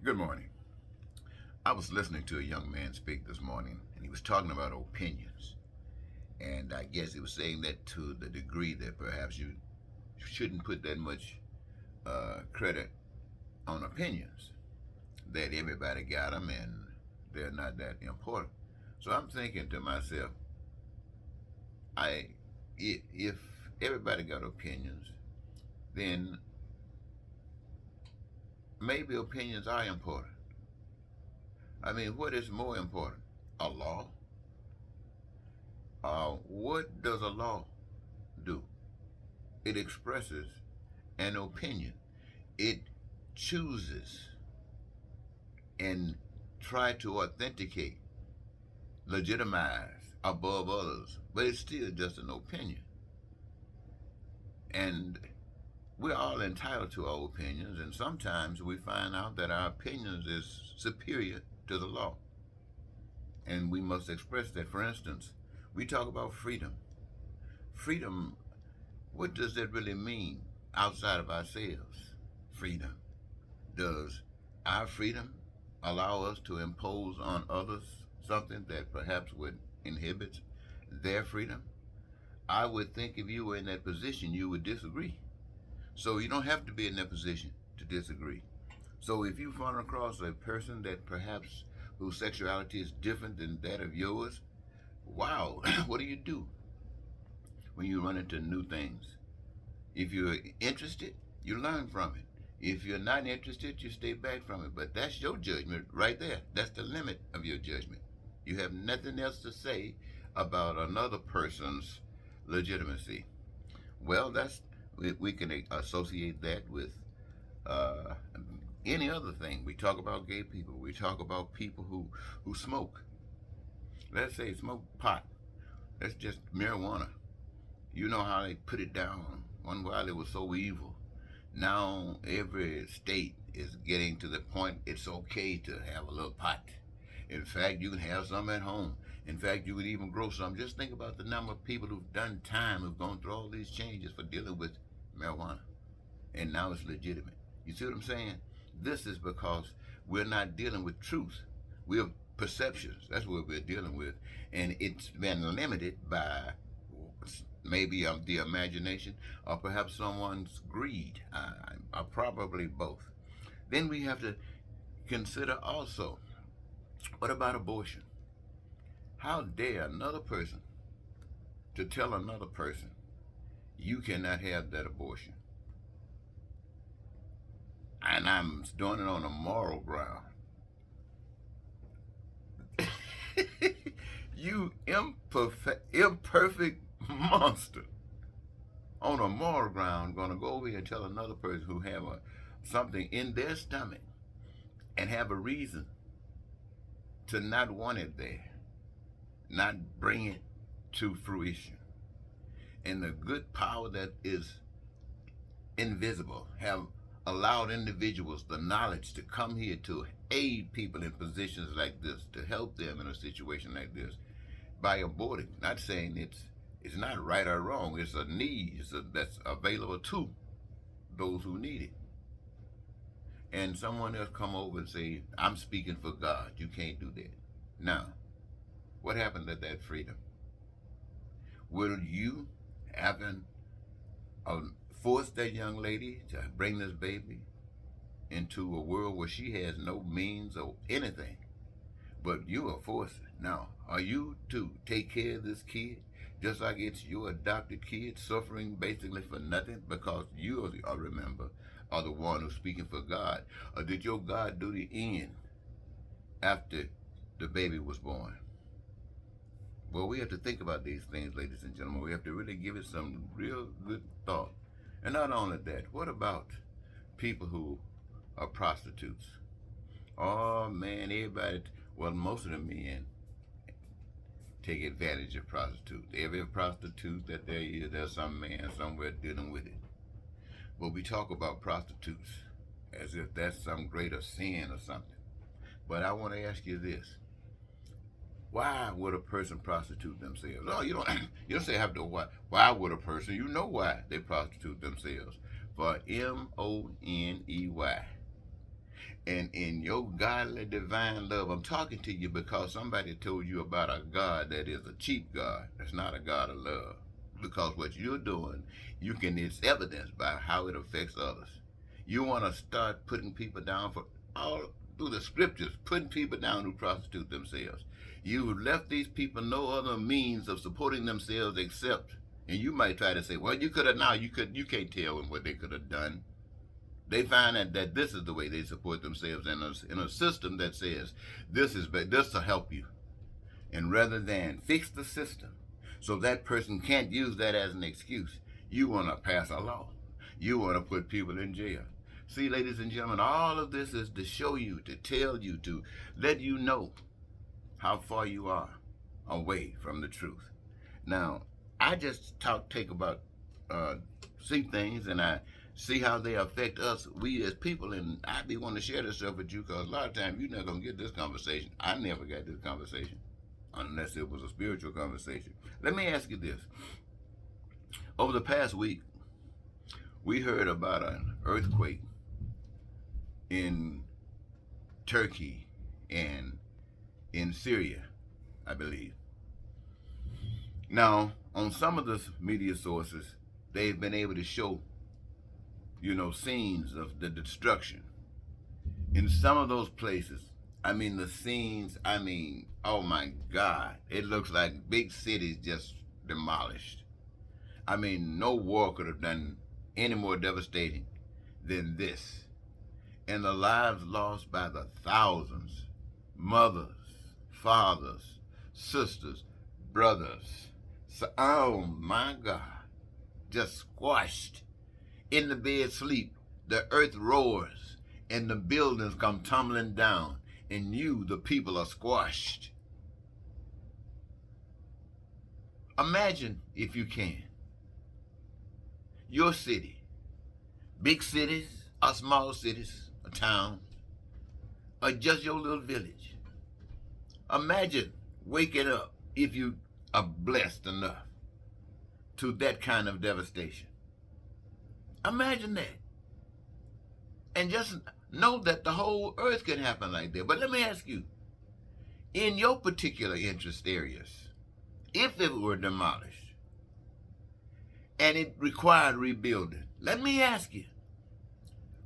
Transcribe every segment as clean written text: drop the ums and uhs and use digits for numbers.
Good morning. I was listening to a young man speak this morning, and he was talking about opinions. And I guess he was saying that to the degree that perhaps you shouldn't put that much credit on opinions, that everybody got them and they're not that important. So I'm thinking to myself, I if everybody got opinions, then maybe opinions are important. I mean, what is more important? A law? What does a law do? It expresses an opinion. It chooses and try to authenticate, legitimize above others, but it's still just an opinion. And we're all entitled to our opinions, and sometimes we find out that our opinions is superior to the law, and we must express that. For instance, we talk about freedom. Freedom, what does that really mean outside of ourselves? Freedom. Does our freedom allow us to impose on others something that perhaps would inhibit their freedom? I would think if you were in that position, you would disagree. So you don't have to be in that position to disagree. So if you run across a person that perhaps whose sexuality is different than that of yours, wow, what do when you run into new things? If you're interested, you learn from it. If you're not interested, you stay back from it. But that's your judgment right there. That's the limit of your judgment. You have nothing else to say about another person's legitimacy. Well, we can associate that with uh, any other thing. We talk about gay people. We talk about people who smoke. Let's say smoke pot. That's just marijuana. You know how they put it down. One while it was so evil. Now every state is getting to the point it's okay to have a little pot. In fact, you can have some at home. In fact, you could even grow some. Just think about the number of people who've done time, who've gone through all these changes for dealing with marijuana. And now it's legitimate. You see what I'm saying? This is because we're not dealing with truth. We're perceptions. That's what we're dealing with. And it's been limited by maybe the imagination or perhaps someone's greed, or probably both. Then we have to consider also, what about abortion? How dare another person to tell another person you cannot have that abortion? And I'm doing it on a moral ground. You imperfect monster. On a moral ground, gonna go over here and tell another person who have something in their stomach and have a reason to not want it there, not bring it to fruition. And the good power that is invisible have allowed individuals the knowledge to come here to aid people in positions like this, to help them in a situation like this by aborting. Not saying it's not right or wrong. It's a need that's available to those who need it. And someone else come over and say, "I'm speaking for God. You can't do that." Now, what happened to that freedom? Will you having force that young lady to bring this baby into a world where she has no means of anything, but you are forced? Now, are you to take care of this kid just like it's your adopted kid suffering basically for nothing because you remember, are the one who's speaking for God? Or did your God duty end after the baby was born? Well, we have to think about these things, ladies and gentlemen. We have to really give it some real good thought. And not only that, what about people who are prostitutes? Oh man, everybody, well, most of the men take advantage of prostitutes. Every prostitute that there is, there's some man somewhere dealing with it. But we talk about prostitutes as if that's some greater sin or something. But I want to ask you this: why would a person prostitute themselves? Oh, you don't say have to why. Why would a person? You know why they prostitute themselves. For money. And in your godly divine love, I'm talking to you because somebody told you about a God that is a cheap God. That's not a God of love. Because what you're doing, it's evidenced by how it affects others. You want to start putting people down for all through the scriptures, putting people down who prostitute themselves. You left these people no other means of supporting themselves except, and you might try to say, well, you could have now, you can't tell them what they could have done. They find that this is the way they support themselves in a system that says this will help you. And rather than fix the system so that person can't use that as an excuse, you want to pass a law. You want to put people in jail. See, ladies and gentlemen, all of this is to show you, to tell you, to let you know how far you are away from the truth. Now, I just take about see things, and I see how they affect us, we as people, and I be wanting to share this stuff with you because a lot of times you're not going to get this conversation. I never got this conversation unless it was a spiritual conversation. Let me ask you this. Over the past week, we heard about an earthquake in Turkey and in Syria, I believe. Now, on some of the media sources, they've been able to show, scenes of the destruction. In some of those places, the scenes, oh my God, it looks like big cities just demolished. No war could have done any more devastating than this. And the lives lost by the thousands, mothers, fathers, sisters, brothers. So, oh my God, just squashed. In the bed sleep, the earth roars and the buildings come tumbling down, and you, the people, are squashed. Imagine, if you can, your city, big cities or small cities or towns, or just your little village. Imagine waking up, if you are blessed enough, to that kind of devastation. Imagine that. And just know that the whole earth can happen like that. But let me ask you, in your particular interest areas, if it were demolished and it required rebuilding, let me ask you,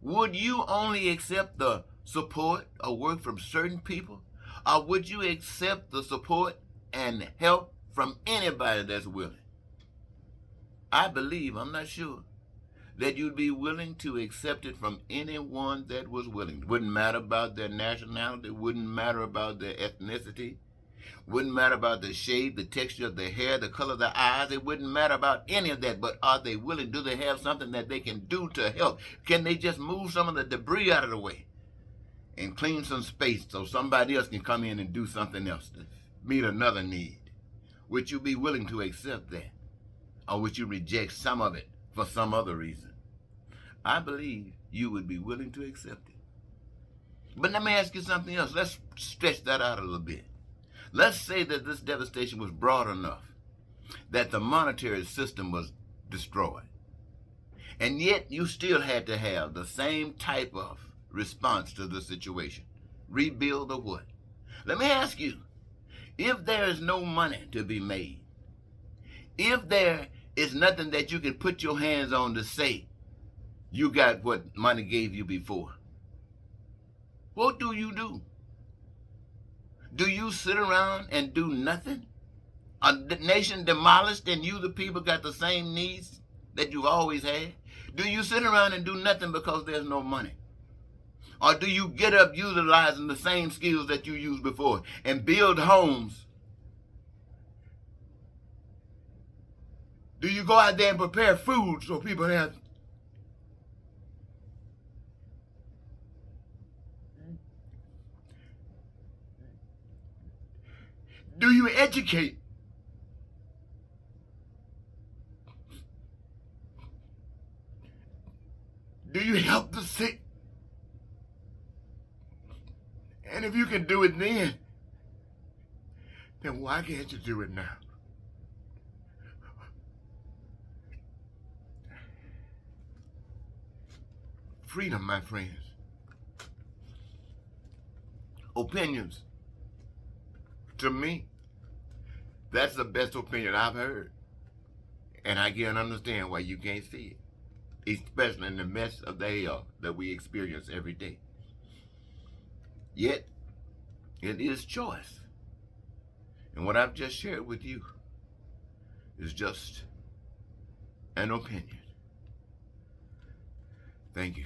would you only accept the support or work from certain people? Or would you accept the support and help from anybody that's willing? I believe, I'm not sure, that you'd be willing to accept it from anyone that was willing. It wouldn't matter about their nationality, wouldn't matter about their ethnicity, wouldn't matter about the shade, the texture of their hair, the color of their eyes. It wouldn't matter about any of that, but are they willing? Do they have something that they can do to help? Can they just move some of the debris out of the way and clean some space so somebody else can come in and do something else to meet another need? Would you be willing to accept that? Or would you reject some of it for some other reason? I believe you would be willing to accept it. But let me ask you something else. Let's stretch that out a little bit. Let's say that this devastation was broad enough that the monetary system was destroyed. And yet you still had to have the same type of response to the situation. Rebuild or what? Let me ask you, if there is no money to be made, if there is nothing that you can put your hands on to say you got what money gave you before, what do you do? Do you sit around and do nothing? A nation demolished and you, the people, got the same needs that you've always had? Do you sit around and do nothing because there's no money? Or do you get up utilizing the same skills that you used before and build homes? Do you go out there and prepare food so people have? Do you educate? Do you help the sick? And if you can do it then why can't you do it now? Freedom, my friends. opinions. To me, that's the best opinion I've heard. And I can understand why you can't see it, especially in the mess of the hell that we experience every day. Yet, it is choice. And what I've just shared with you is just an opinion. Thank you.